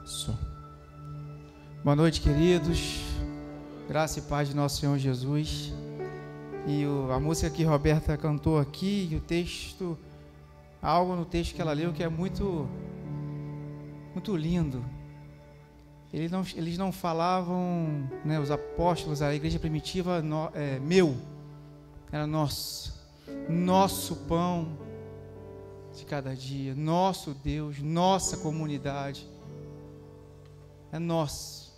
Som. Boa noite, queridos. Graça e paz de nosso Senhor Jesus. E a música que Roberta cantou aqui, e o texto, algo no texto que ela leu que é muito lindo. Eles não falavam, né, os apóstolos, a igreja primitiva, meu, era nosso pão de cada dia, nosso Deus, nossa comunidade, é nosso.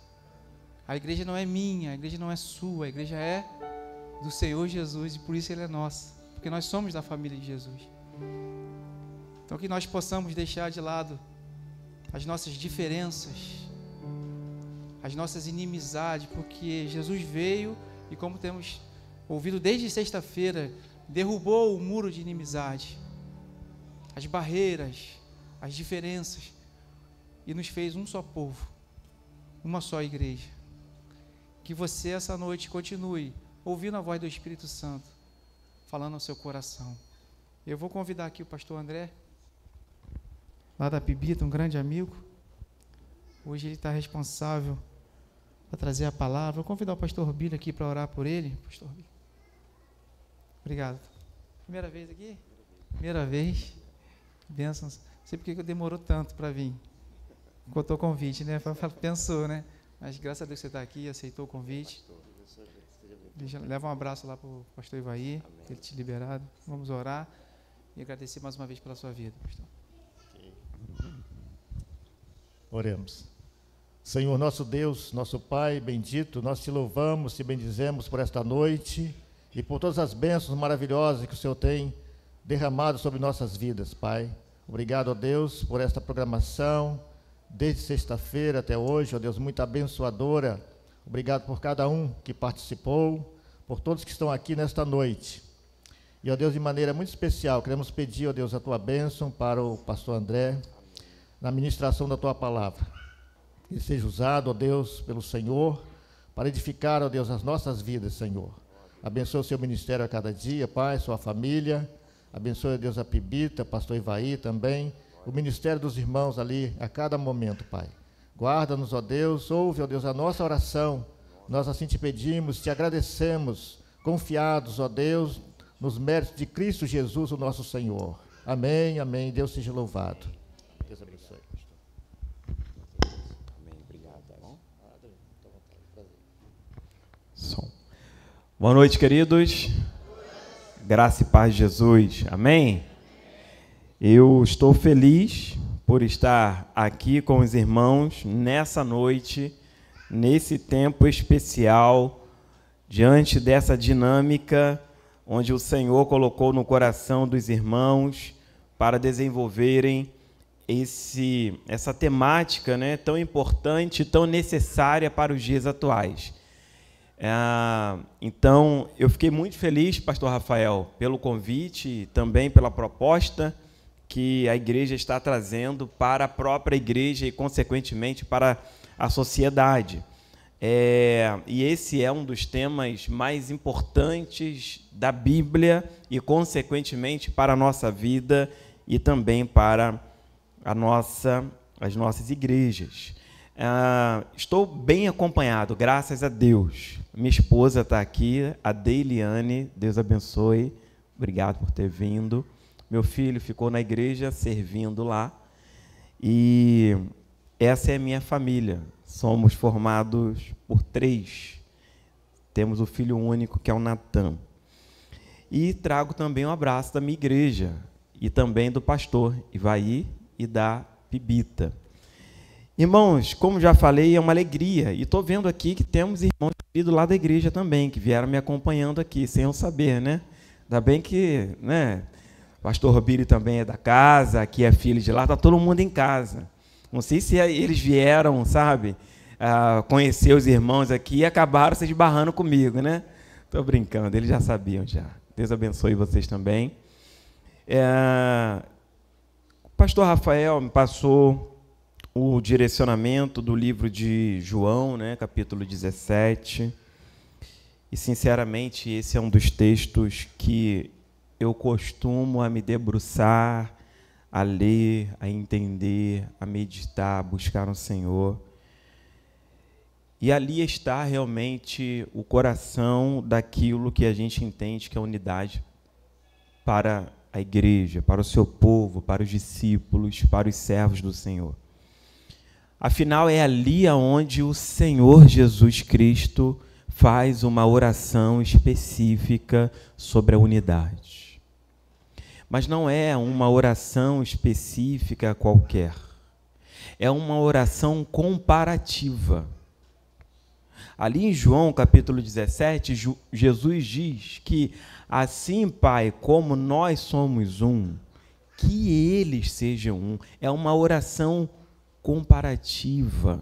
A igreja não é minha, a igreja não é sua, a igreja é do Senhor Jesus, e por isso Ele é nossa, porque nós somos da família de Jesus. Então que nós possamos deixar de lado as nossas diferenças, as nossas inimizades, porque Jesus veio e, como temos ouvido desde sexta-feira, derrubou o muro de inimizade, as barreiras, as diferenças, e nos fez um só povo, uma só igreja. Que você essa noite continue ouvindo a voz do Espírito Santo, falando ao seu coração. Eu vou convidar aqui o pastor André, lá da Pibita, um grande amigo. Hoje ele está responsável para trazer a palavra. Vou convidar o pastor Bílio aqui para orar por ele. Pastor Bílio. Obrigado. Primeira vez aqui? Primeira vez. Bênçãos. Não sei porque demorou tanto para vir. Contou o convite, né? Pensou, né? Mas graças a Deus você está aqui, aceitou o convite. Leva um abraço lá para o pastor Ivaí, ele te liberado. Vamos orar e agradecer mais uma vez pela sua vida, pastor. Oremos. Senhor, nosso Deus, nosso Pai bendito, nós te louvamos, te bendizemos por esta noite e por todas as bênçãos maravilhosas que o Senhor tem derramado sobre nossas vidas, Pai. Obrigado, ó Deus, por esta programação, desde sexta-feira até hoje, ó Deus, muito abençoadora. Obrigado por cada um que participou, por todos que estão aqui nesta noite. E, ó Deus, de maneira muito especial, queremos pedir, ó Deus, a tua bênção para o pastor André, na ministração da tua palavra. Que ele seja usado, ó Deus, pelo Senhor, para edificar, ó Deus, as nossas vidas, Senhor. Abençoa o seu ministério a cada dia, Pai, sua família. Abençoa, ó Deus, a Pibita, pastor Ivaí também, o ministério dos irmãos ali a cada momento, Pai. Guarda-nos, ó Deus, ouve, ó Deus, a nossa oração. Nós assim te pedimos, te agradecemos, confiados, ó Deus, nos méritos de Cristo Jesus, o nosso Senhor. Amém, amém. Deus seja louvado. Deus abençoe, pastor. Amém, obrigado. Tá bom? Som. Boa noite, queridos. Graça e paz de Jesus. Amém? Eu estou feliz por estar aqui com os irmãos nessa noite, nesse tempo especial, diante dessa dinâmica onde o Senhor colocou no coração dos irmãos para desenvolverem essa temática, né, tão importante, tão necessária para os dias atuais. Então, eu fiquei muito feliz, pastor Rafael, pelo convite e também pela proposta que a igreja está trazendo para a própria igreja e, consequentemente, para a sociedade. E esse é um dos temas mais importantes da Bíblia e, consequentemente, para a nossa vida e também para as nossas igrejas. Estou bem acompanhado, graças a Deus. Minha esposa está aqui, a Deiliane, Deus abençoe, obrigado por ter vindo. Meu filho ficou na igreja servindo lá, e essa é a minha família. Somos formados por 3. Temos o filho único, que é o Natan. E trago também um abraço da minha igreja, e também do pastor Ivaí e da Pibita. Irmãos, como já falei, é uma alegria, e estou vendo aqui que temos irmãos do lado da igreja também, que vieram me acompanhando aqui, sem eu saber, né? Ainda bem que, né, o pastor Robílio também é da casa, aqui é filho de lá, está todo mundo em casa. Não sei se eles vieram, sabe, conhecer os irmãos aqui e acabaram se esbarrando comigo, né? Estou brincando, eles já sabiam já. Deus abençoe vocês também. O pastor Rafael me passou o direcionamento do livro de João, né, capítulo 17, e, sinceramente, esse é um dos textos que eu costumo a me debruçar, a ler, a entender, a meditar, a buscar no Senhor. E ali está realmente o coração daquilo que a gente entende que é unidade para a igreja, para o seu povo, para os discípulos, para os servos do Senhor. Afinal, é ali onde o Senhor Jesus Cristo faz uma oração específica sobre a unidade. Mas não é uma oração específica qualquer. É uma oração comparativa. Ali em João, capítulo 17, Jesus diz que assim, Pai, como nós somos um, que eles sejam um. É uma oração comparativa.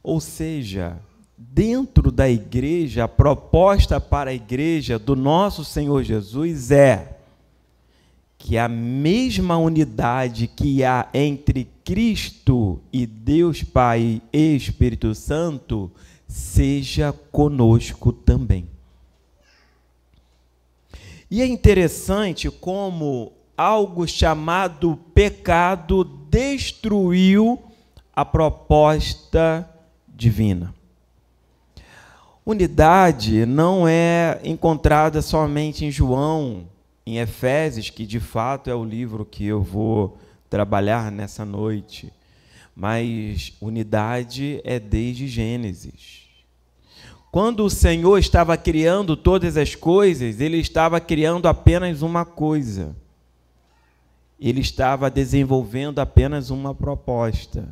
Ou seja, dentro da igreja, a proposta para a igreja do nosso Senhor Jesus é que a mesma unidade que há entre Cristo e Deus Pai e Espírito Santo seja conosco também. E é interessante como algo chamado pecado destruiu a proposta divina. Unidade não é encontrada somente em João, em Efésios, que de fato é o livro que eu vou trabalhar nessa noite, mas unidade é desde Gênesis. Quando o Senhor estava criando todas as coisas, Ele estava criando apenas uma coisa. Ele estava desenvolvendo apenas uma proposta,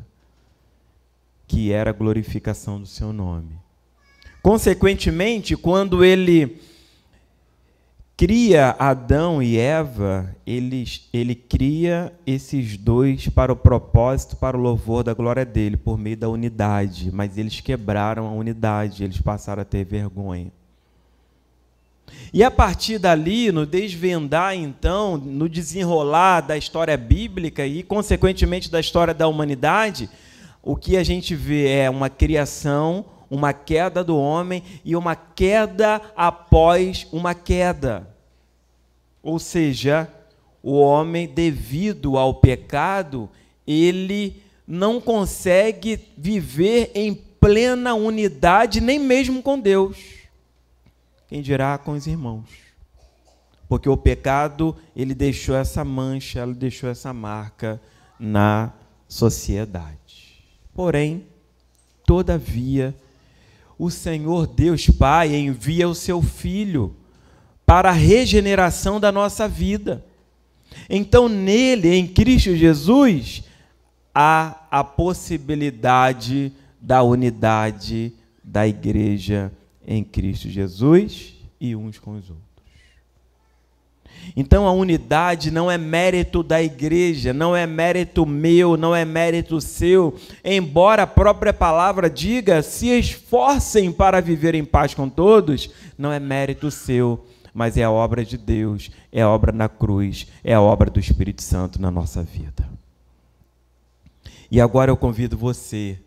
que era a glorificação do seu nome. Consequentemente, quando Ele cria Adão e Eva, ele cria esses dois para o propósito, para o louvor da glória dele, por meio da unidade. Mas eles quebraram a unidade, eles passaram a ter vergonha. E a partir dali, no desvendar, então, no desenrolar da história bíblica e, consequentemente, da história da humanidade, o que a gente vê é uma criação, uma queda do homem e uma queda após uma queda. Ou seja, o homem, devido ao pecado, ele não consegue viver em plena unidade, nem mesmo com Deus. Quem dirá com os irmãos? Porque o pecado, ele deixou essa mancha, ele deixou essa marca na sociedade. Porém, todavia, o Senhor Deus Pai envia o seu Filho para a regeneração da nossa vida. Então, nele, em Cristo Jesus, há a possibilidade da unidade da igreja em Cristo Jesus e uns com os outros. Então, a unidade não é mérito da igreja, não é mérito meu, não é mérito seu, embora a própria palavra diga, se esforcem para viver em paz com todos, não é mérito seu, mas é a obra de Deus, é a obra na cruz, é a obra do Espírito Santo na nossa vida. E agora eu convido você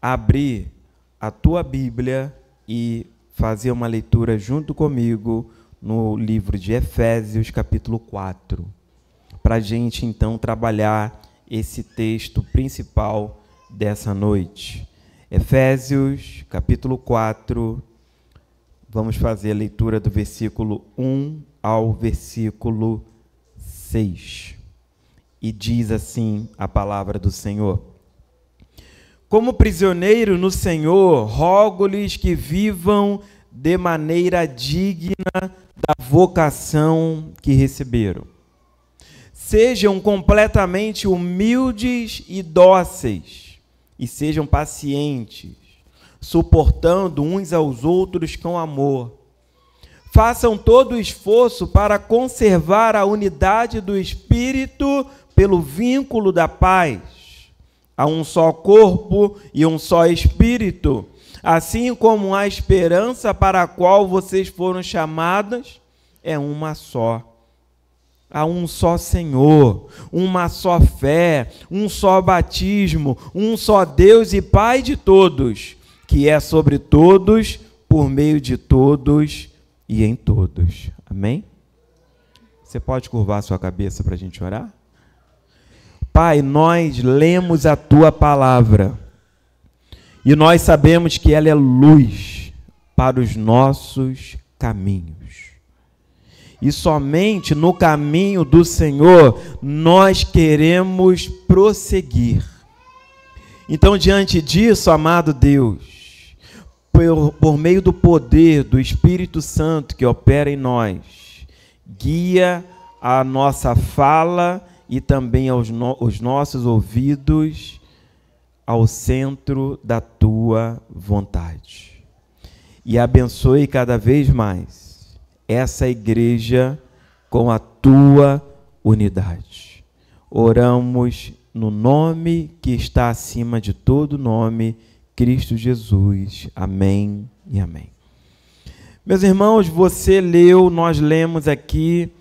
a abrir a tua Bíblia e fazer uma leitura junto comigo no livro de Efésios, capítulo 4, para a gente, então, trabalhar esse texto principal dessa noite. Efésios, capítulo 4, vamos fazer a leitura do versículo 1 ao versículo 6. E diz assim a palavra do Senhor: Como prisioneiro no Senhor, rogo-lhes que vivam de maneira digna da vocação que receberam. Sejam completamente humildes e dóceis, e sejam pacientes, suportando uns aos outros com amor. Façam todo o esforço para conservar a unidade do Espírito pelo vínculo da paz. Há um só corpo e um só Espírito, assim como a esperança para a qual vocês foram chamadas é uma só. Há um só Senhor, uma só fé, um só batismo, um só Deus e Pai de todos, que é sobre todos, por meio de todos e em todos. Amém? Você pode curvar a sua cabeça para a gente orar? Pai, nós lemos a Tua palavra e nós sabemos que ela é luz para os nossos caminhos. E somente no caminho do Senhor nós queremos prosseguir. Então, diante disso, amado Deus, por meio do poder do Espírito Santo que opera em nós, guia a nossa fala e também os nossos ouvidos ao centro da Tua vontade. E abençoe cada vez mais essa igreja com a Tua unidade. Oramos no nome que está acima de todo nome, Cristo Jesus. Amém e amém. Meus irmãos, você leu, nós lemos aqui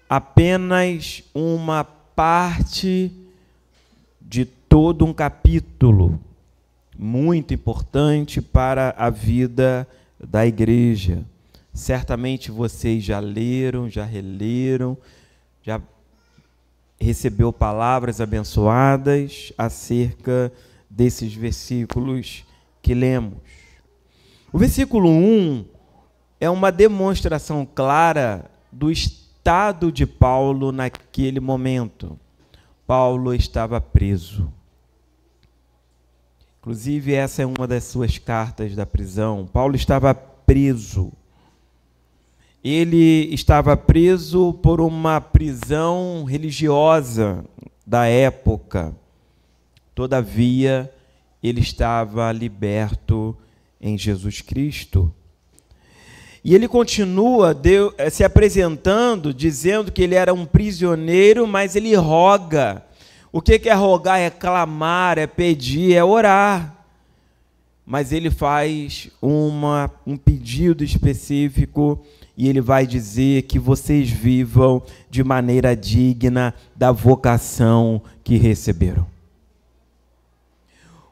apenas uma parte de todo um capítulo muito importante para a vida da igreja. Certamente vocês já leram, já releram, já recebeu palavras abençoadas acerca desses versículos que lemos. O versículo 1 é uma demonstração clara do estado de Paulo naquele momento. Paulo estava preso. Inclusive, essa é uma das suas cartas da prisão. Paulo estava preso. Ele estava preso por uma prisão religiosa da época. Todavia, ele estava liberto em Jesus Cristo. E ele continua se apresentando, dizendo que ele era um prisioneiro, mas ele roga. O que é rogar? É clamar, é pedir, é orar. Mas ele faz um pedido específico e ele vai dizer que vocês vivam de maneira digna da vocação que receberam.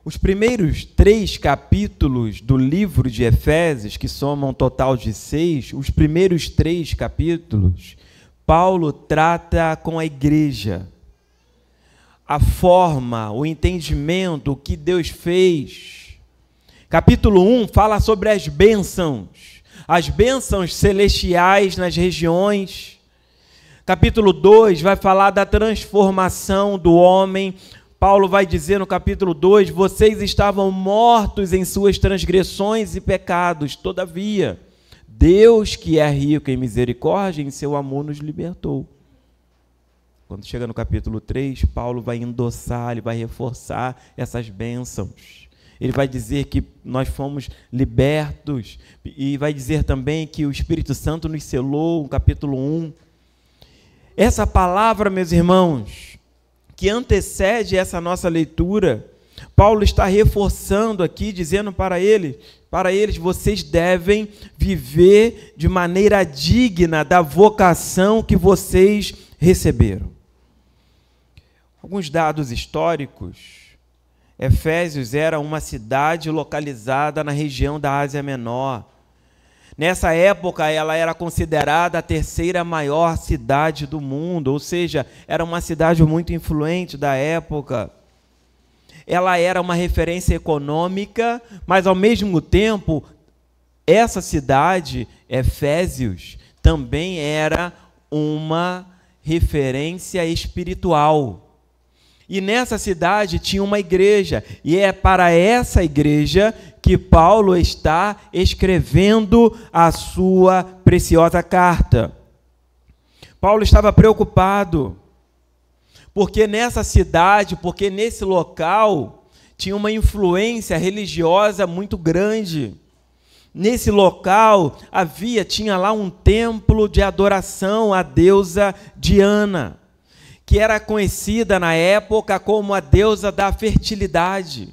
Os primeiros 3 capítulos do livro de Efésios, que somam um total de 6, os primeiros 3 capítulos, Paulo trata com a igreja. A forma, o entendimento, o que Deus fez. Capítulo 1 fala sobre as bênçãos celestiais nas regiões. Capítulo 2 vai falar da transformação do homem. Paulo vai dizer no capítulo 2, vocês estavam mortos em suas transgressões e pecados, todavia, Deus, que é rico em misericórdia, em seu amor nos libertou. Quando chega no capítulo 3, Paulo vai endossar, ele vai reforçar essas bênçãos. Ele vai dizer que nós fomos libertos e vai dizer também que o Espírito Santo nos selou, no capítulo 1. Essa palavra, meus irmãos, que antecede essa nossa leitura, Paulo está reforçando aqui, dizendo para eles, vocês devem viver de maneira digna da vocação que vocês receberam. Alguns dados históricos. Efésios era uma cidade localizada na região da Ásia Menor. Nessa época, ela era considerada a 3ª maior cidade do mundo, ou seja, era uma cidade muito influente da época. Ela era uma referência econômica, mas, ao mesmo tempo, essa cidade, Efésios, também era uma referência espiritual. E nessa cidade tinha uma igreja, e é para essa igreja que Paulo está escrevendo a sua preciosa carta. Paulo estava preocupado, porque nessa cidade, porque nesse local, tinha uma influência religiosa muito grande. Nesse local tinha lá um templo de adoração à deusa Diana, que era conhecida na época como a deusa da fertilidade.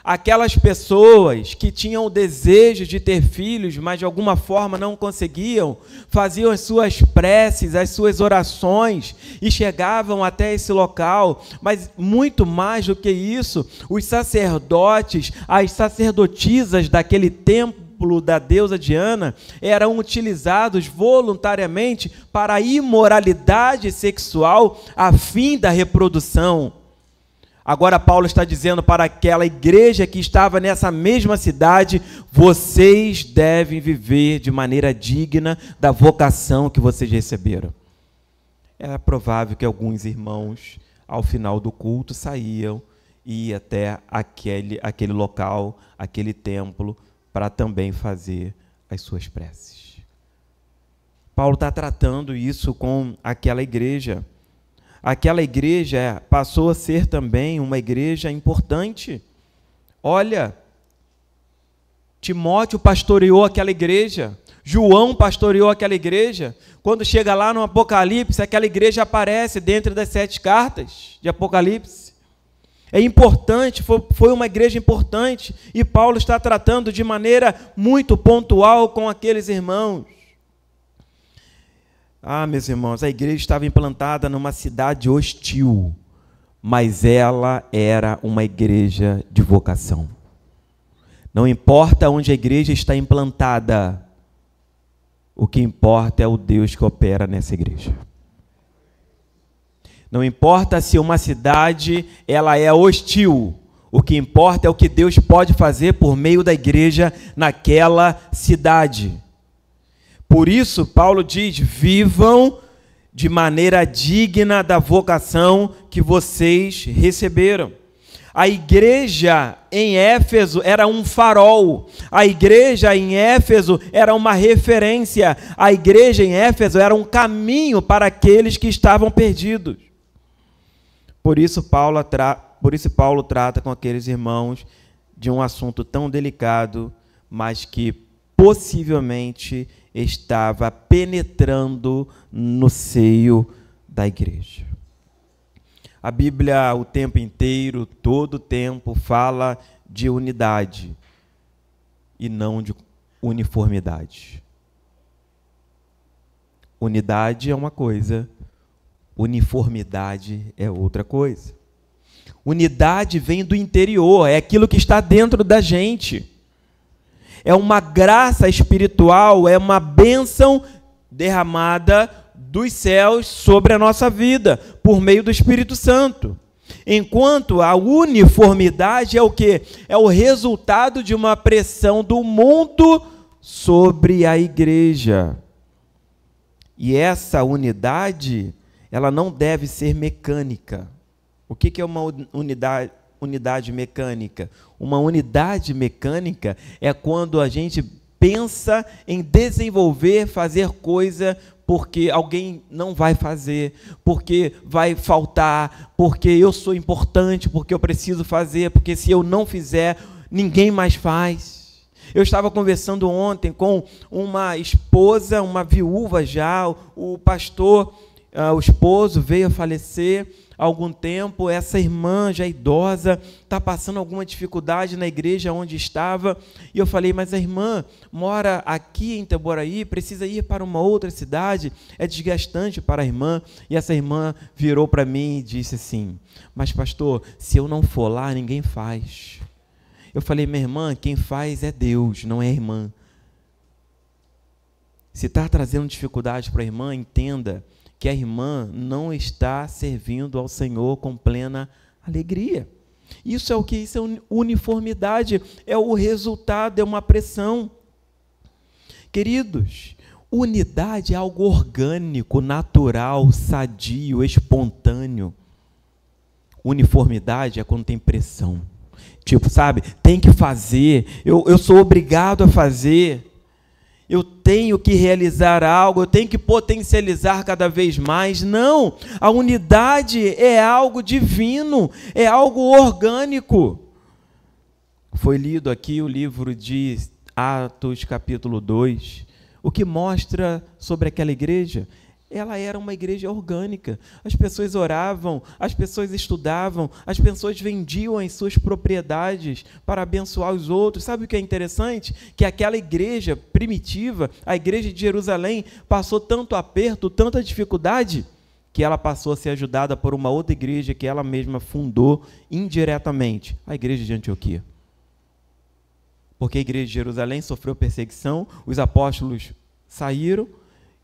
Aquelas pessoas que tinham o desejo de ter filhos, mas de alguma forma não conseguiam, faziam as suas preces, as suas orações e chegavam até esse local. Mas muito mais do que isso, os sacerdotes, as sacerdotisas daquele templo da deusa Diana eram utilizados voluntariamente para a imoralidade sexual a fim da reprodução. Agora Paulo está dizendo para aquela igreja que estava nessa mesma cidade: vocês devem viver de maneira digna da vocação que vocês receberam. Era provável que alguns irmãos, ao final do culto, saíam e iam até aquele local, aquele templo, para também fazer as suas preces. Paulo está tratando isso com aquela igreja. Aquela igreja passou a ser também uma igreja importante. Olha, Timóteo pastoreou aquela igreja, João pastoreou aquela igreja. Quando chega lá no Apocalipse, aquela igreja aparece dentro das 7 cartas de Apocalipse. É importante, foi uma igreja importante, e Paulo está tratando de maneira muito pontual com aqueles irmãos. Meus irmãos, a igreja estava implantada numa cidade hostil, mas ela era uma igreja de vocação. Não importa onde a igreja está implantada, o que importa é o Deus que opera nessa igreja. Não importa se uma cidade ela é hostil, o que importa é o que Deus pode fazer por meio da igreja naquela cidade. Por isso, Paulo diz: vivam de maneira digna da vocação que vocês receberam. A igreja em Éfeso era um farol. A igreja em Éfeso era uma referência. A igreja em Éfeso era um caminho para aqueles que estavam perdidos. Por isso Paulo trata com aqueles irmãos de um assunto tão delicado, mas que possivelmente estava penetrando no seio da igreja. A Bíblia, o tempo inteiro, todo o tempo, fala de unidade e não de uniformidade. Unidade é uma coisa, uniformidade é outra coisa. Unidade vem do interior, é aquilo que está dentro da gente. É uma graça espiritual, é uma bênção derramada dos céus sobre a nossa vida, por meio do Espírito Santo. Enquanto a uniformidade é o quê? É o resultado de uma pressão do mundo sobre a igreja. E essa unidade, ela não deve ser mecânica. O que é uma unidade mecânica? Uma unidade mecânica é quando a gente pensa em desenvolver, fazer coisa porque alguém não vai fazer, porque vai faltar, porque eu sou importante, porque eu preciso fazer, porque se eu não fizer, ninguém mais faz. Eu estava conversando ontem com uma esposa, uma viúva já, o pastor, o esposo veio a falecer há algum tempo, essa irmã já idosa está passando alguma dificuldade na igreja onde estava, e eu falei: mas a irmã mora aqui em Itaboraí, precisa ir para uma outra cidade, é desgastante para a irmã. E essa irmã virou para mim e disse assim: mas pastor, se eu não for lá, ninguém faz. Eu falei: minha irmã, quem faz é Deus, não é a irmã. Se está trazendo dificuldade para a irmã, entenda que a irmã não está servindo ao Senhor com plena alegria. Isso é o que? Isso é uniformidade, é o resultado, é uma pressão. Queridos, unidade é algo orgânico, natural, sadio, espontâneo. Uniformidade é quando tem pressão. Tipo, sabe, tem que fazer, eu sou obrigado a fazer. Eu tenho que realizar algo, eu tenho que potencializar cada vez mais. Não, a unidade é algo divino, é algo orgânico. Foi lido aqui o livro de Atos, capítulo 2, o que mostra sobre aquela igreja. Ela era uma igreja orgânica. As pessoas oravam, as pessoas estudavam, as pessoas vendiam as suas propriedades para abençoar os outros. Sabe o que é interessante? Que aquela igreja primitiva, a igreja de Jerusalém, passou tanto aperto, tanta dificuldade, que ela passou a ser ajudada por uma outra igreja que ela mesma fundou indiretamente, a igreja de Antioquia. Porque a igreja de Jerusalém sofreu perseguição, os apóstolos saíram,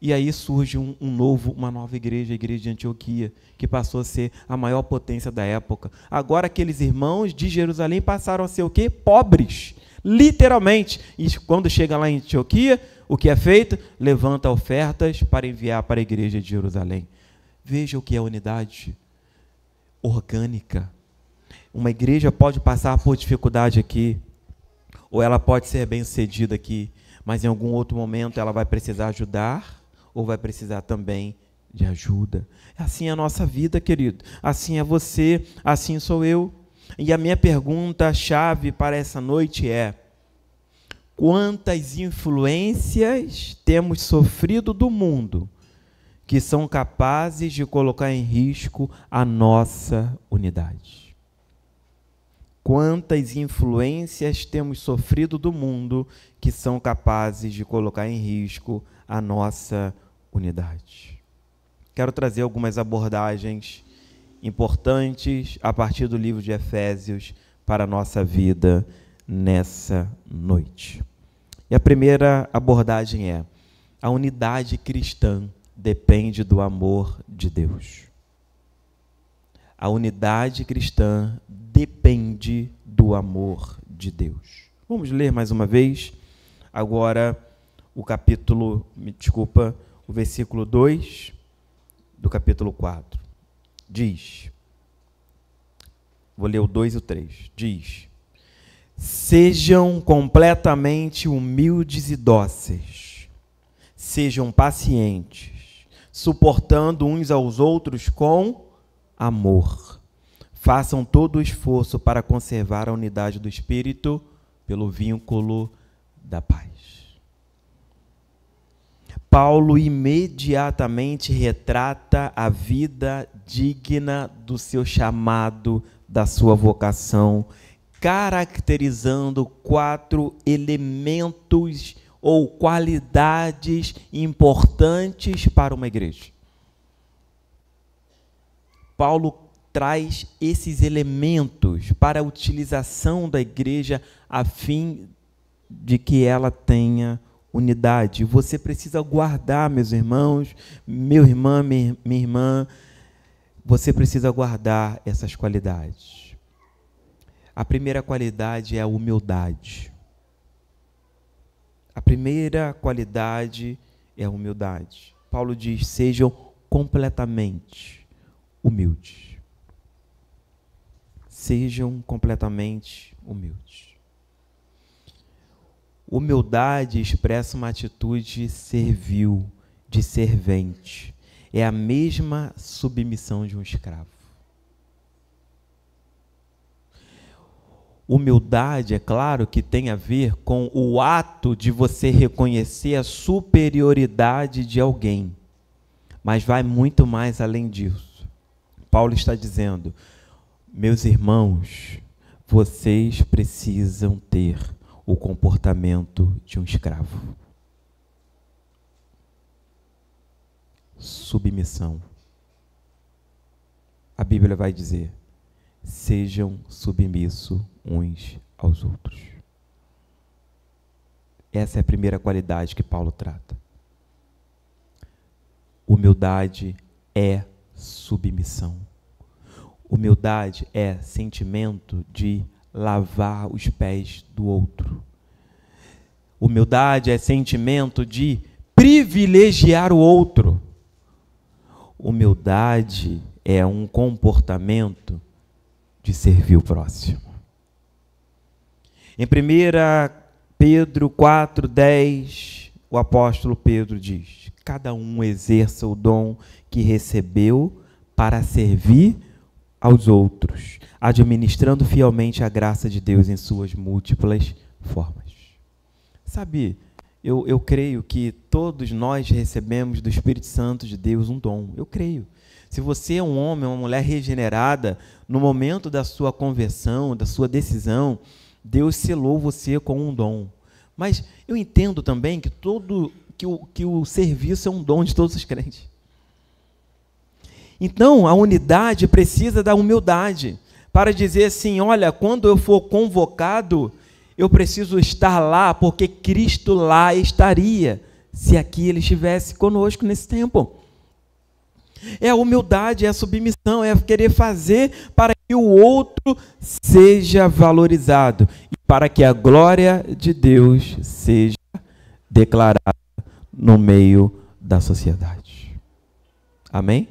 E aí surge uma nova igreja, a igreja de Antioquia, que passou a ser a maior potência da época. Agora aqueles irmãos de Jerusalém passaram a ser o quê? Pobres, literalmente. E quando chega lá em Antioquia, o que é feito? Levanta ofertas para enviar para a igreja de Jerusalém. Veja o que é unidade orgânica. Uma igreja pode passar por dificuldade aqui, ou ela pode ser bem-sucedida aqui, mas em algum outro momento ela vai precisar ajudar, ou vai precisar também de ajuda. Assim é a nossa vida, querido. Assim é você, assim sou eu. E a minha pergunta-chave para essa noite é: quantas influências temos sofrido do mundo que são capazes de colocar em risco a nossa unidade? Quantas influências temos sofrido do mundo que são capazes de colocar em risco a nossa unidade? Quero trazer algumas abordagens importantes a partir do livro de Efésios para a nossa vida nessa noite. E a primeira abordagem é: a unidade cristã depende do amor de Deus. A unidade cristã depende do amor de Deus. Vamos ler mais uma vez agora o versículo 2 do capítulo 4. Diz, vou ler o 2 e o 3, diz: sejam completamente humildes e dóceis, sejam pacientes, suportando uns aos outros com amor. Façam todo o esforço para conservar a unidade do Espírito pelo vínculo da paz. Paulo imediatamente retrata a vida digna do seu chamado, da sua vocação, caracterizando 4 elementos ou qualidades importantes para uma igreja. Paulo traz esses elementos para a utilização da igreja a fim de que ela tenha unidade. Você precisa guardar, meus irmãos, meu irmão, minha irmã, você precisa guardar essas qualidades. A primeira qualidade é a humildade. A primeira qualidade é a humildade. Paulo diz: sejam completamente humildes. Sejam completamente humildes. Humildade expressa uma atitude servil, de servente. É a mesma submissão de um escravo. Humildade, é claro que tem a ver com o ato de você reconhecer a superioridade de alguém, mas vai muito mais além disso. Paulo está dizendo: meus irmãos, vocês precisam ter o comportamento de um escravo. Submissão. A Bíblia vai dizer: sejam submissos uns aos outros. Essa é a primeira qualidade que Paulo trata. Humildade é submissão. Humildade é sentimento de lavar os pés do outro. Humildade é sentimento de privilegiar o outro. Humildade é um comportamento de servir o próximo. Em 1 Pedro 4:10, o apóstolo Pedro diz: cada um exerça o dom que recebeu para servir aos outros, administrando fielmente a graça de Deus em suas múltiplas formas. Sabe, eu creio que todos nós recebemos do Espírito Santo de Deus um dom. Eu creio. Se você é um homem ou uma mulher regenerada, no momento da sua conversão, da sua decisão, Deus selou você com um dom. Mas eu entendo também que o serviço é um dom de todos os crentes. Então, a unidade precisa da humildade para dizer assim: olha, quando eu for convocado, eu preciso estar lá, porque Cristo lá estaria, se aqui ele estivesse conosco nesse tempo. É a humildade, é a submissão, é querer fazer para que o outro seja valorizado e para que a glória de Deus seja declarada no meio da sociedade. Amém?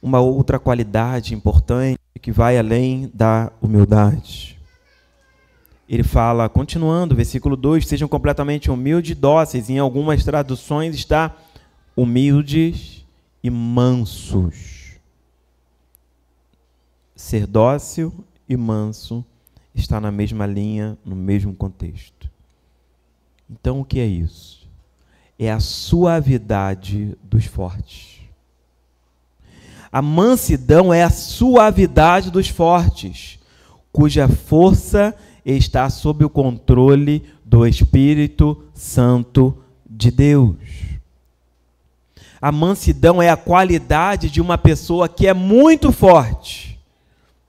Uma outra qualidade importante que vai além da humildade. Ele fala, continuando, versículo 2, sejam completamente humildes e dóceis. Em algumas traduções está humildes e mansos. Ser dócil e manso está na mesma linha, no mesmo contexto. Então, o que é isso? É a suavidade dos fortes. A mansidão é a suavidade dos fortes, cuja força está sob o controle do Espírito Santo de Deus. A mansidão é a qualidade de uma pessoa que é muito forte,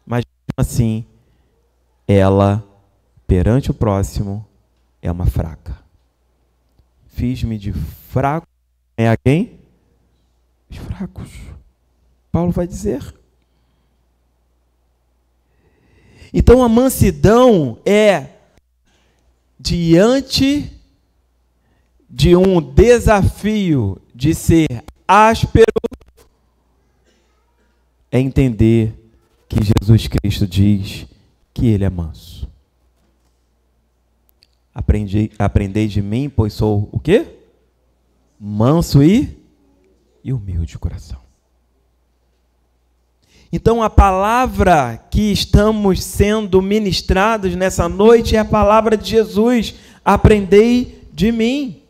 mas mesmo assim, ela, perante o próximo, é uma fraca. Fiz-me de fraco a quem? Os fracos. Paulo vai dizer. Então a mansidão é diante de um desafio de ser áspero, é entender que Jesus Cristo diz que ele é manso. Aprendei de mim, pois sou o quê? Manso e humilde de coração. Então a palavra que estamos sendo ministrados nessa noite é a palavra de Jesus. Aprendei de mim.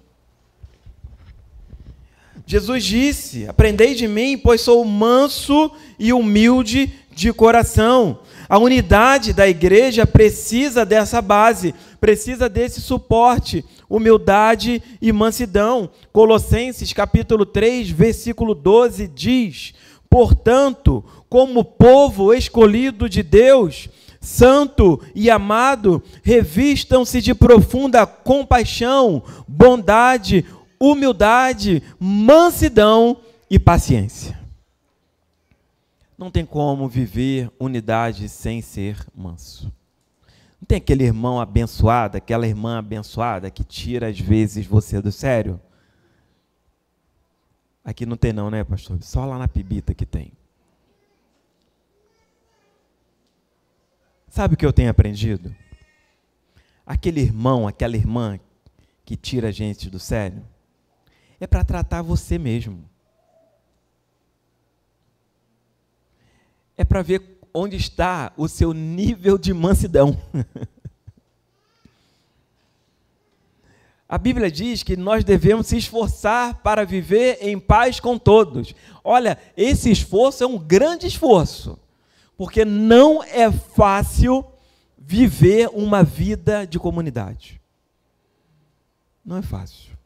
Jesus disse, aprendei de mim, pois sou manso e humilde de coração. A unidade da igreja precisa dessa base, precisa desse suporte, humildade e mansidão. Colossenses capítulo 3, versículo 12 diz, portanto, como povo escolhido de Deus, santo e amado, revistam-se de profunda compaixão, bondade, humildade, mansidão e paciência. Não tem como viver unidade sem ser manso. Não tem aquele irmão abençoado, aquela irmã abençoada que tira às vezes você do sério? Aqui não tem não, né, pastor? Só lá na Pibita que tem. Sabe o que eu tenho aprendido? Aquele irmão, aquela irmã que tira a gente do sério, é para tratar você mesmo. É para ver onde está o seu nível de mansidão. A Bíblia diz que nós devemos se esforçar para viver em paz com todos. Olha, esse esforço é um grande esforço, porque não é fácil viver uma vida de comunidade. Não é fácil.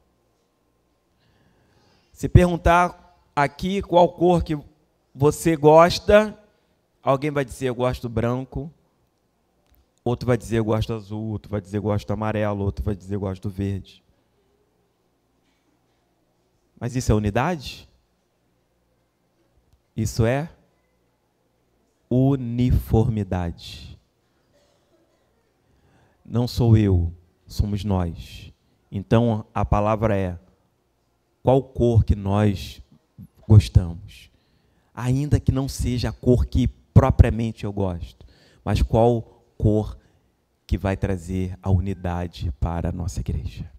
Se perguntar aqui qual cor que você gosta, alguém vai dizer eu gosto branco, outro vai dizer eu gosto azul, outro vai dizer eu gosto amarelo, outro vai dizer eu gosto verde. Mas isso é unidade? Isso é uniformidade. Não sou eu, somos nós. Então a palavra é qual cor que nós gostamos. Ainda que não seja a cor que propriamente eu gosto, mas qual cor que vai trazer a unidade para a nossa igreja?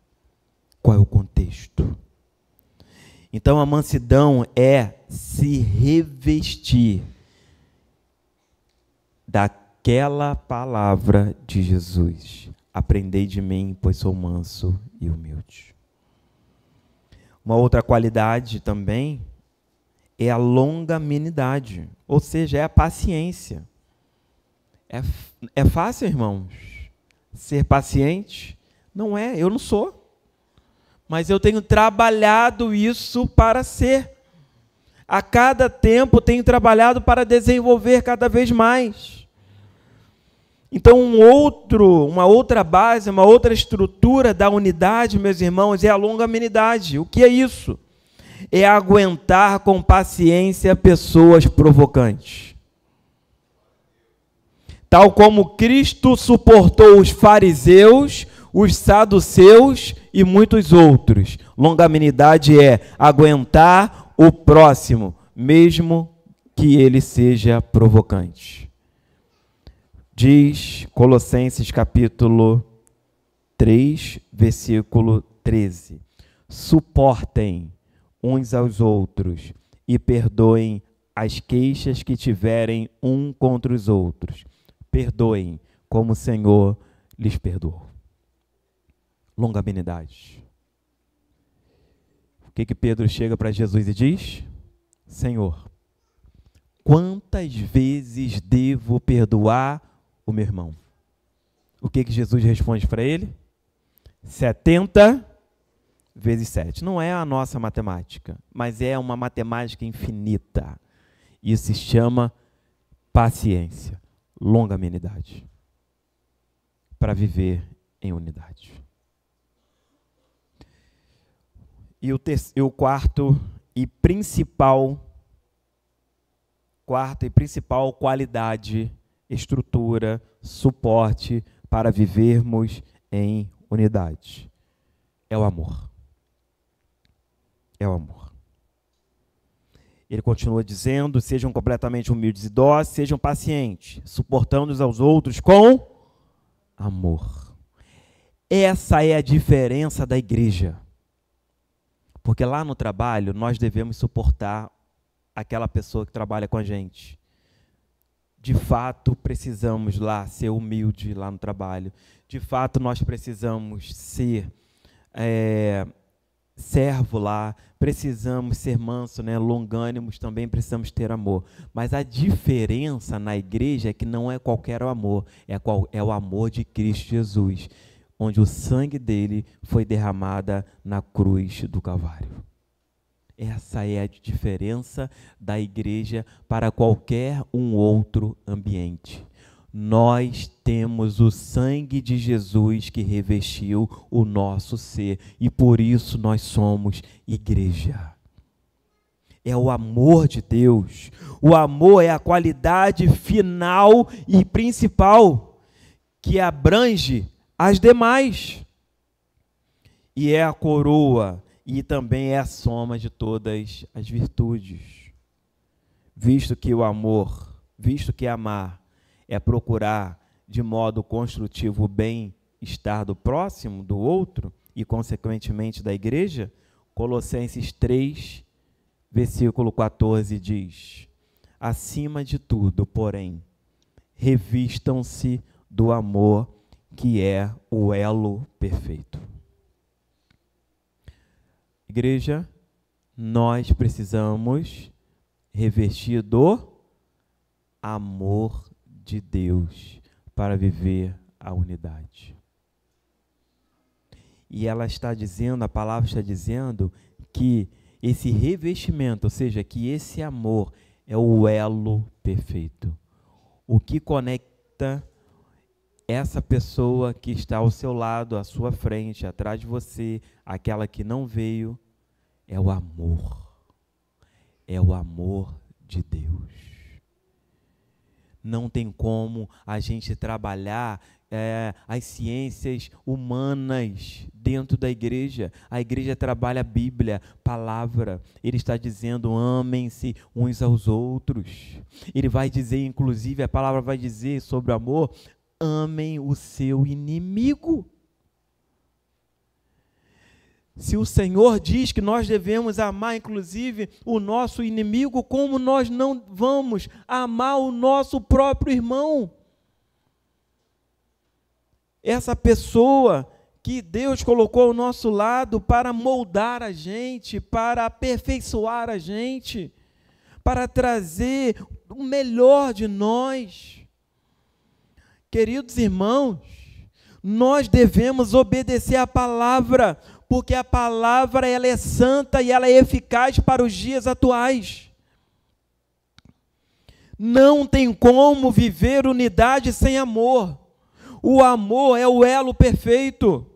Qual é o contexto? Então a mansidão é se revestir daquela palavra de Jesus. Aprendei de mim, pois sou manso e humilde. Uma outra qualidade também é a longanimidade, ou seja, é a paciência. É fácil, irmãos, ser paciente? Não é, eu não sou. Mas eu tenho trabalhado isso para ser. A cada tempo tenho trabalhado para desenvolver cada vez mais. Então, uma outra base, uma outra estrutura da unidade, meus irmãos, é a longanimidade. O que é isso? É aguentar com paciência pessoas provocantes. Tal como Cristo suportou os fariseus, os saduceus e muitos outros. Longanimidade é aguentar o próximo, mesmo que ele seja provocante. Diz Colossenses capítulo 3, versículo 13. Suportem uns aos outros e perdoem as queixas que tiverem um contra os outros. Perdoem como o Senhor lhes perdoou. Longanimidade. O que Pedro chega para Jesus e diz? Senhor, quantas vezes devo perdoar o meu irmão? O que Jesus responde para ele? 70 vezes 7. Não é a nossa matemática, mas é uma matemática infinita. Isso se chama paciência, longanimidade, para viver em unidade. E o quarta e principal qualidade, estrutura, suporte para vivermos em unidade é o amor. É o amor. Ele continua dizendo: sejam completamente humildes e dóceis, sejam pacientes, suportando uns aos outros com amor. Essa é a diferença da igreja. Porque lá no trabalho nós devemos suportar aquela pessoa que trabalha com a gente. De fato, precisamos lá ser humilde lá no trabalho. De fato, nós precisamos ser servo lá, precisamos ser manso, né? Longânimos, também precisamos ter amor. Mas a diferença na igreja é que não é qualquer amor, é o amor de Cristo Jesus, onde o sangue dele foi derramado na cruz do Calvário. Essa é a diferença da igreja para qualquer outro ambiente. Nós temos o sangue de Jesus que revestiu o nosso ser e por isso nós somos igreja. É o amor de Deus. O amor é a qualidade final e principal que abrange as demais. E é a coroa e também é a soma de todas as virtudes. Visto que amar é procurar de modo construtivo o bem-estar do próximo, do outro, e consequentemente da igreja, Colossenses 3, versículo 14 diz: acima de tudo, porém, revistam-se do amor, que é o elo perfeito. Igreja, nós precisamos revestir do amor de Deus para viver a unidade. E ela está dizendo, a palavra está dizendo que esse revestimento, ou seja, que esse amor é o elo perfeito. O que conecta essa pessoa que está ao seu lado, à sua frente, atrás de você, aquela que não veio, é o amor. É o amor de Deus. Não tem como a gente trabalhar as ciências humanas dentro da igreja. A igreja trabalha a Bíblia, palavra. Ele está dizendo: amem-se uns aos outros. Ele vai dizer, inclusive, a palavra vai dizer sobre o amor: amem o seu inimigo. Se o Senhor diz que nós devemos amar, inclusive, o nosso inimigo, como nós não vamos amar o nosso próprio irmão? Essa pessoa que Deus colocou ao nosso lado para moldar a gente, para aperfeiçoar a gente, para trazer o melhor de nós. Queridos irmãos, nós devemos obedecer à palavra, porque a palavra ela é santa e ela é eficaz para os dias atuais. Não tem como viver unidade sem amor. O amor é o elo perfeito.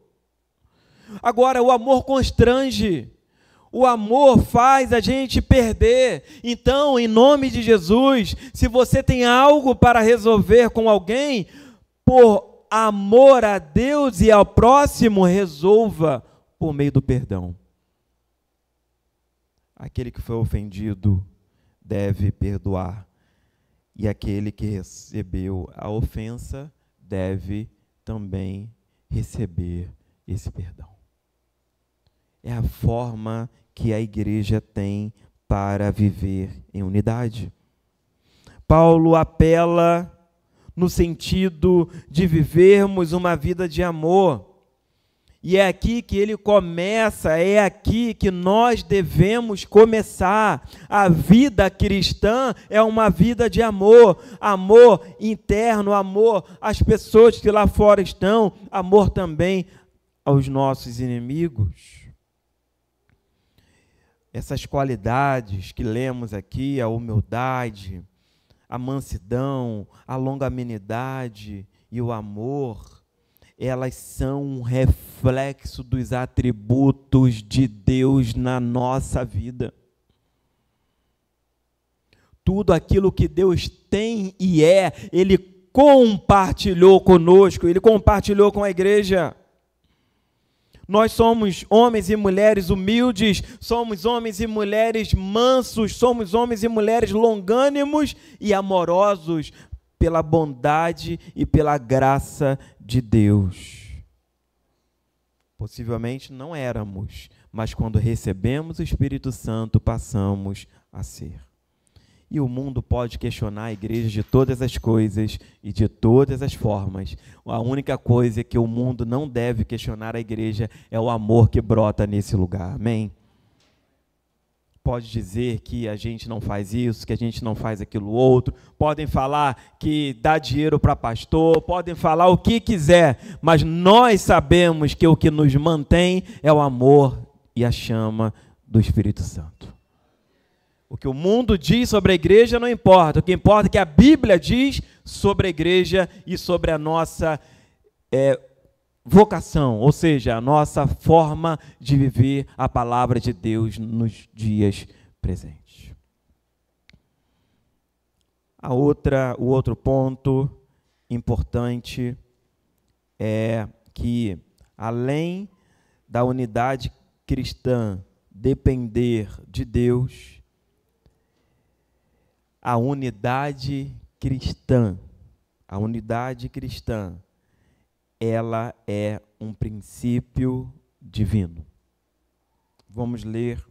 Agora, o amor constrange. O amor faz a gente perder. Então, em nome de Jesus, se você tem algo para resolver com alguém, por amor a Deus e ao próximo, resolva por meio do perdão. Aquele que foi ofendido deve perdoar. E aquele que recebeu a ofensa deve também receber esse perdão. É a forma que a igreja tem para viver em unidade. Paulo apela no sentido de vivermos uma vida de amor. E é aqui que ele começa, é aqui que nós devemos começar. A vida cristã é uma vida de amor, amor interno, amor às pessoas que lá fora estão, amor também aos nossos inimigos. Essas qualidades que lemos aqui, a humildade, a mansidão, a longanimidade e o amor, elas são um reflexo dos atributos de Deus na nossa vida. Tudo aquilo que Deus tem e é, Ele compartilhou conosco, Ele compartilhou com a igreja. Nós somos homens e mulheres humildes, somos homens e mulheres mansos, somos homens e mulheres longânimos e amorosos pela bondade e pela graça de Deus. Possivelmente não éramos, mas quando recebemos o Espírito Santo, passamos a ser. E o mundo pode questionar a igreja de todas as coisas e de todas as formas. A única coisa que o mundo não deve questionar a igreja é o amor que brota nesse lugar. Amém? Pode dizer que a gente não faz isso, que a gente não faz aquilo outro. Podem falar que dá dinheiro para pastor, podem falar o que quiser, mas nós sabemos que o que nos mantém é o amor e a chama do Espírito Santo. O que o mundo diz sobre a igreja não importa. O que importa é que a Bíblia diz sobre a igreja e sobre a nossa vocação, ou seja, a nossa forma de viver a palavra de Deus nos dias presentes. O outro ponto importante é que, além da unidade cristã depender de Deus, a unidade cristã, ela é um princípio divino. Vamos ler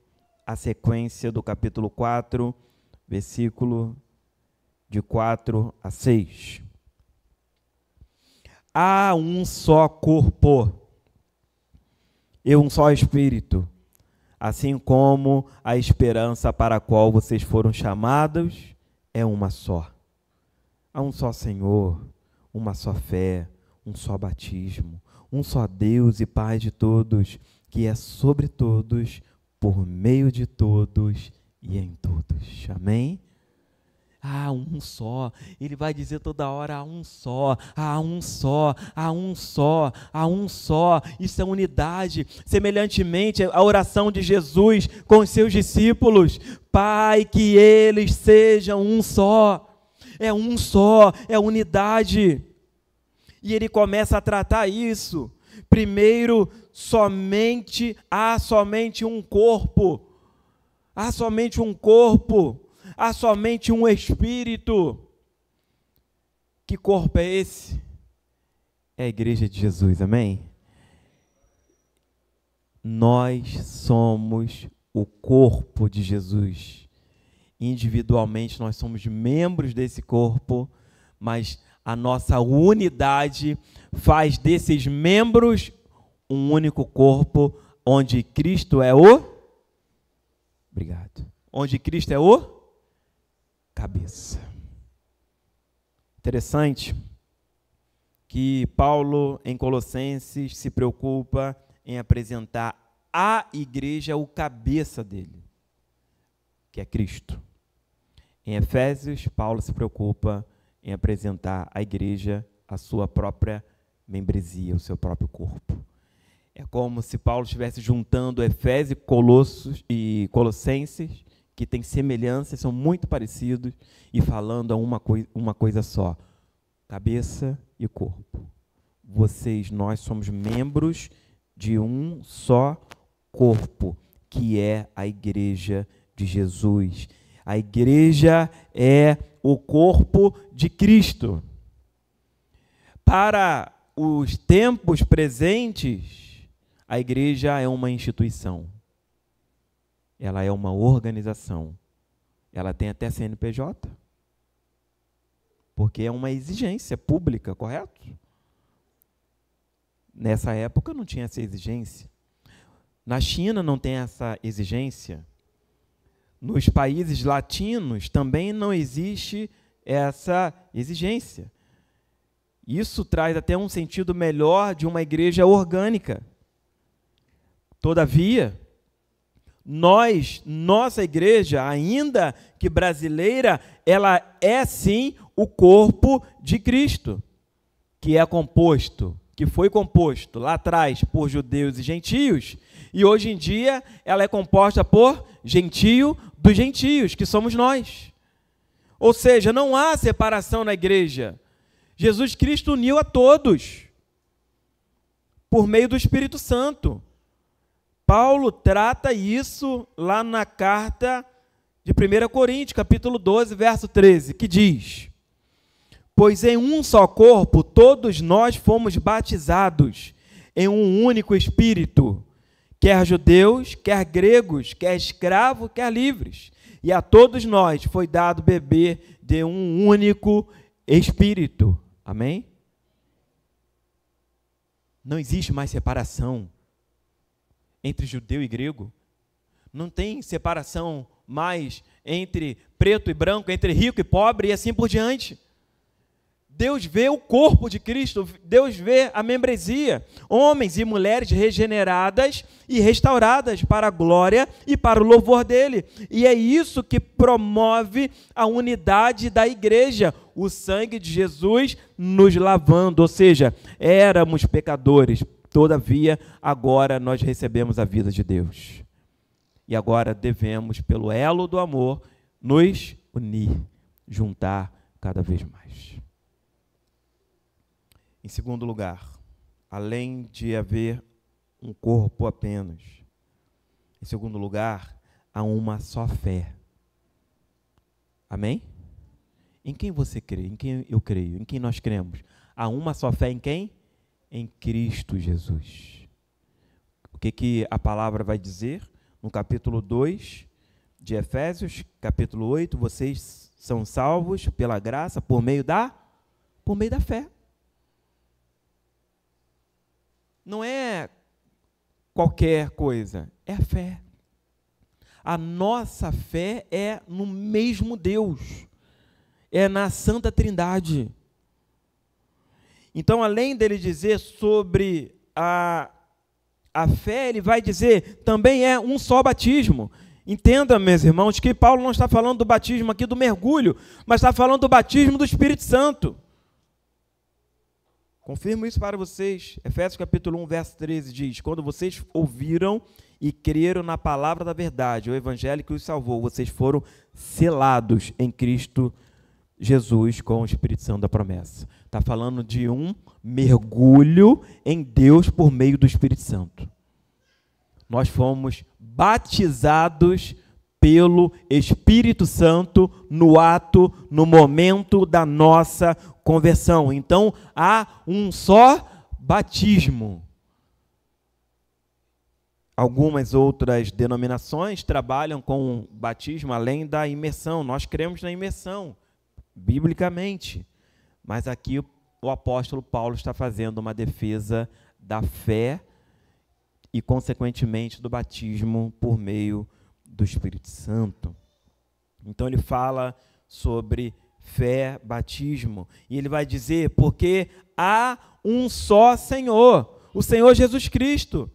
a sequência do capítulo 4, versículo de 4 a 6. Há um só corpo e um só espírito, assim como a esperança para a qual vocês foram chamados é uma só. Há um só Senhor, uma só fé, um só batismo, um só Deus e Pai de todos, que é sobre todos, por meio de todos e em todos. Amém? Há um só. Ele vai dizer toda hora, há um só, há um só, há um só, há um só. Isso é unidade. Semelhantemente, a oração de Jesus com os seus discípulos: Pai, que eles sejam um só. É um só, é unidade. E ele começa a tratar isso. Primeiro, há somente um corpo. Há somente um corpo. Há somente um espírito. Que corpo é esse? É a igreja de Jesus, amém? Nós somos o corpo de Jesus. Individualmente nós somos membros desse corpo, mas a nossa unidade faz desses membros um único corpo, onde Cristo é o... Obrigado. Onde Cristo é o... cabeça. Interessante que Paulo, em Colossenses, se preocupa em apresentar à igreja o cabeça dele, que é Cristo. Em Efésios, Paulo se preocupa em apresentar à igreja a sua própria membresia, o seu próprio corpo. É como se Paulo estivesse juntando Efésios, Colossos e Colossenses, que têm semelhanças, são muito parecidos, e falando a uma coisa só: cabeça e corpo. Nós somos membros de um só corpo, que é a igreja de Jesus. A igreja é o corpo de Cristo. Para os tempos presentes, a igreja é uma instituição. Ela é uma organização. Ela tem até CNPJ. Porque é uma exigência pública, correto? Nessa época não tinha essa exigência. Na China não tem essa exigência. Nos países latinos também não existe essa exigência. Isso traz até um sentido melhor de uma igreja orgânica. Todavia, nossa igreja, ainda que brasileira, ela é sim o corpo de Cristo, que foi composto lá atrás por judeus e gentios, e hoje em dia ela é composta por gentio dos gentios, que somos nós. Ou seja, não há separação na igreja. Jesus Cristo uniu a todos por meio do Espírito Santo. Paulo trata isso lá na carta de 1 Coríntios, capítulo 12, verso 13, que diz: pois em um só corpo todos nós fomos batizados em um único Espírito, quer judeus, quer gregos, quer escravos, quer livres, e a todos nós foi dado beber de um único Espírito. Amém? Não existe mais separação entre judeu e grego. Não tem separação mais entre preto e branco, entre rico e pobre e assim por diante. Deus vê o corpo de Cristo, Deus vê a membresia, homens e mulheres regeneradas e restauradas para a glória e para o louvor dele. E é isso que promove a unidade da igreja, o sangue de Jesus nos lavando, ou seja, éramos pecadores, todavia agora nós recebemos a vida de Deus. E agora devemos, pelo elo do amor, nos unir, juntar cada vez mais. Em segundo lugar, além de haver um corpo apenas, em segundo lugar, há uma só fé. Amém? Em quem você crê? Em quem eu creio? Em quem nós cremos? Há uma só fé em quem? Em Cristo Jesus. O que a palavra vai dizer? No capítulo 2 de Efésios, capítulo 8, vocês são salvos pela graça por meio da fé. Não é qualquer coisa, é a fé. A nossa fé é no mesmo Deus, é na Santa Trindade. Então, além dele dizer sobre a fé, ele vai dizer, também é um só batismo. Entenda, meus irmãos, que Paulo não está falando do batismo aqui do mergulho, mas está falando do batismo do Espírito Santo. Confirmo isso para vocês. Efésios capítulo 1, verso 13 diz: quando vocês ouviram e creram na palavra da verdade, o evangelho que os salvou, vocês foram selados em Cristo Jesus com o Espírito Santo da promessa. Está falando de um mergulho em Deus por meio do Espírito Santo. Nós fomos batizados pelo Espírito Santo no ato, no momento da nossa conversão. Então, há um só batismo. Algumas outras denominações trabalham com batismo além da imersão. Nós cremos na imersão, biblicamente. Mas aqui o apóstolo Paulo está fazendo uma defesa da fé e, consequentemente, do batismo por meio do Espírito Santo. Então, ele fala sobre fé, batismo, e ele vai dizer, porque há um só Senhor, o Senhor Jesus Cristo,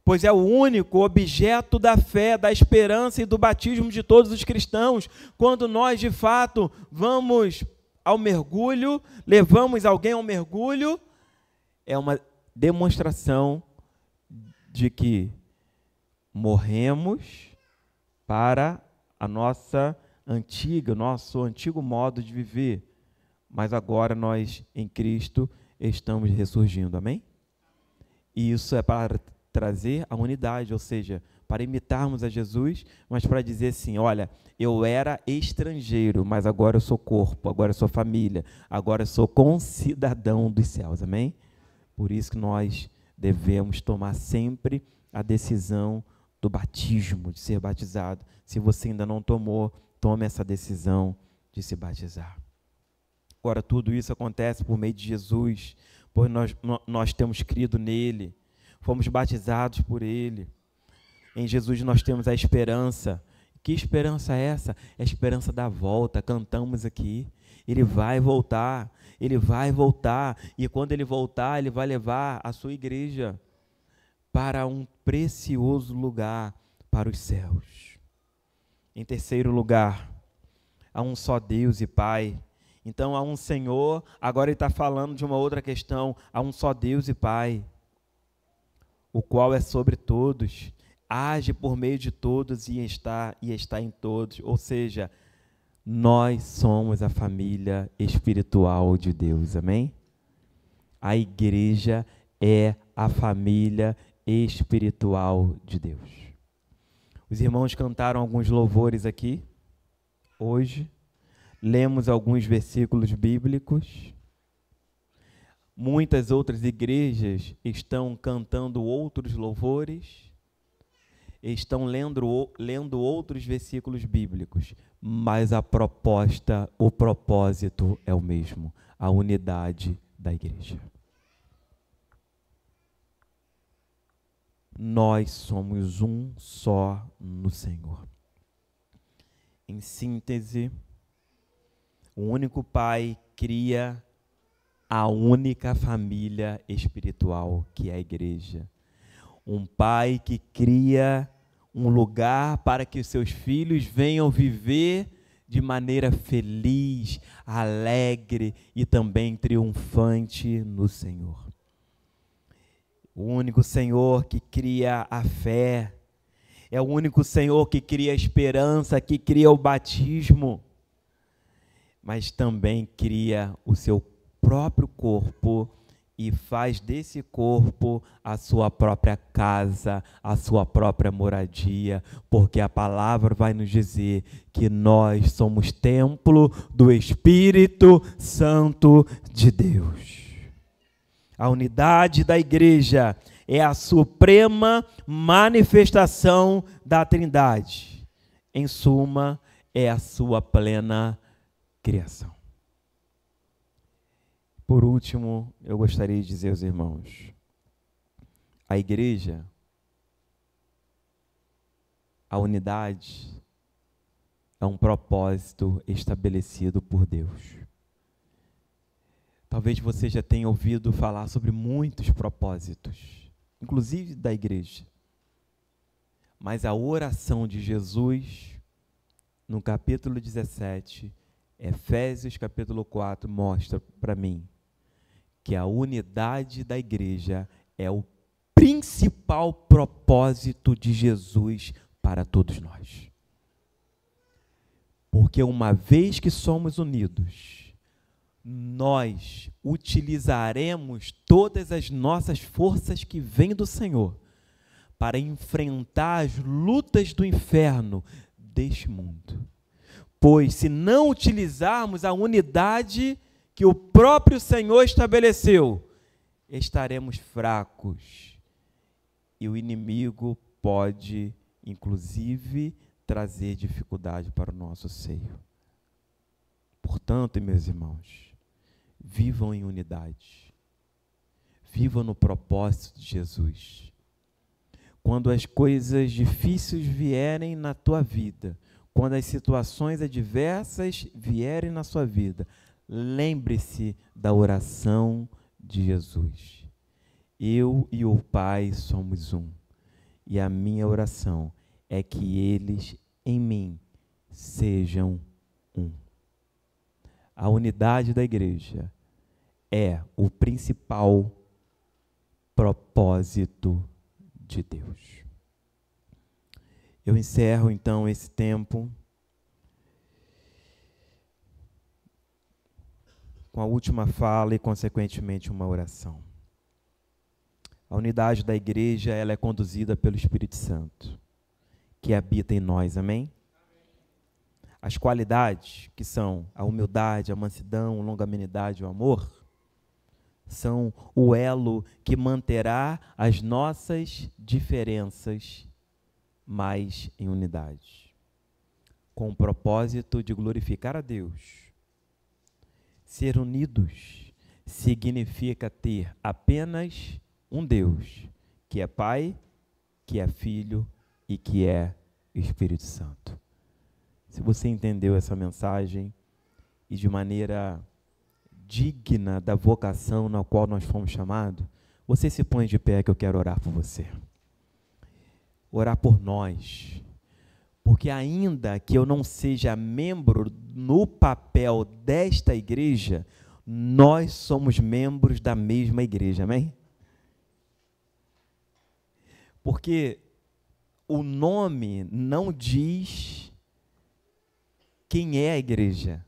pois é o único objeto da fé, da esperança e do batismo de todos os cristãos. Quando nós, de fato, vamos ao mergulho, levamos alguém ao mergulho, é uma demonstração de que morremos para a nosso antigo modo de viver, mas agora nós, em Cristo, estamos ressurgindo, amém? E isso é para trazer a unidade, ou seja, para imitarmos a Jesus, mas para dizer assim, olha, eu era estrangeiro, mas agora eu sou corpo, agora eu sou família, agora eu sou concidadão dos céus, amém? Por isso que nós devemos tomar sempre a decisão do batismo, de ser batizado. Se você ainda não tomou, tome essa decisão de se batizar. Agora, tudo isso acontece por meio de Jesus, pois nós temos crido nele, fomos batizados por ele. Em Jesus nós temos a esperança. Que esperança é essa? É a esperança da volta. Cantamos aqui. Ele vai voltar. Ele vai voltar. E quando ele voltar, ele vai levar a sua igreja para um precioso lugar, para os céus. Em terceiro lugar, há um só Deus e Pai. Então há um Senhor. Agora ele está falando de uma outra questão. Há um só Deus e Pai, o qual é sobre todos, age por meio de todos e está em todos. Ou seja, nós somos a família espiritual de Deus, amém? A igreja é a família espiritual de Deus. Os irmãos cantaram alguns louvores aqui, hoje, lemos alguns versículos bíblicos. Muitas outras igrejas estão cantando outros louvores, estão lendo outros versículos bíblicos, mas a proposta, o propósito é o mesmo, a unidade da igreja. Nós somos um só no Senhor. Em síntese, o único Pai cria a única família espiritual, que é a igreja. Um pai que cria um lugar para que os seus filhos venham viver de maneira feliz, alegre e também triunfante no Senhor. O único Senhor que cria a fé, é o único Senhor que cria a esperança, que cria o batismo, mas também cria o seu próprio corpo e faz desse corpo a sua própria casa, a sua própria moradia, porque a palavra vai nos dizer que nós somos templo do Espírito Santo de Deus. A unidade da igreja é a suprema manifestação da Trindade. Em suma, é a sua plena criação. Por último, eu gostaria de dizer aos irmãos, a igreja, a unidade, é um propósito estabelecido por Deus. Talvez você já tenha ouvido falar sobre muitos propósitos, inclusive da igreja. Mas a oração de Jesus, no capítulo 17, Efésios capítulo 4, mostra para mim que a unidade da igreja é o principal propósito de Jesus para todos nós. Porque uma vez que somos unidos, nós utilizaremos todas as nossas forças que vêm do Senhor para enfrentar as lutas do inferno deste mundo. Pois se não utilizarmos a unidade que o próprio Senhor estabeleceu, estaremos fracos e o inimigo pode, inclusive, trazer dificuldade para o nosso seio. Portanto, meus irmãos, vivam em unidade, vivam no propósito de Jesus. Quando as coisas difíceis vierem na tua vida, quando as situações adversas vierem na sua vida, lembre-se da oração de Jesus. Eu e o Pai somos um. E a minha oração é que eles em mim sejam um. A unidade da igreja é o principal propósito de Deus. Eu encerro então esse tempo com a última fala e, consequentemente, uma oração. A unidade da igreja, ela é conduzida pelo Espírito Santo, que habita em nós, amém? As qualidades, que são a humildade, a mansidão, a longanimidade, o amor, são o elo que manterá as nossas diferenças mais em unidade, com o propósito de glorificar a Deus. Ser unidos significa ter apenas um Deus, que é Pai, que é Filho e que é Espírito Santo. Se você entendeu essa mensagem e de maneira digna da vocação na qual nós fomos chamados, você se põe de pé que eu quero orar por você. Orar por nós. Porque ainda que eu não seja membro no papel desta igreja, nós somos membros da mesma igreja, amém? Porque o nome não diz quem é a igreja.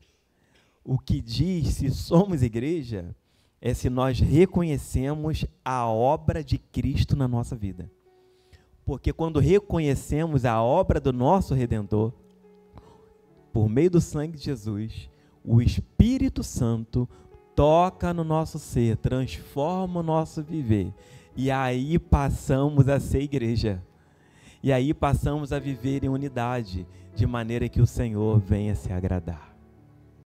O que diz se somos igreja é se nós reconhecemos a obra de Cristo na nossa vida. Porque quando reconhecemos a obra do nosso Redentor, por meio do sangue de Jesus, o Espírito Santo toca no nosso ser, transforma o nosso viver. E aí passamos a ser igreja. E aí passamos a viver em unidade, de maneira que o Senhor venha se agradar.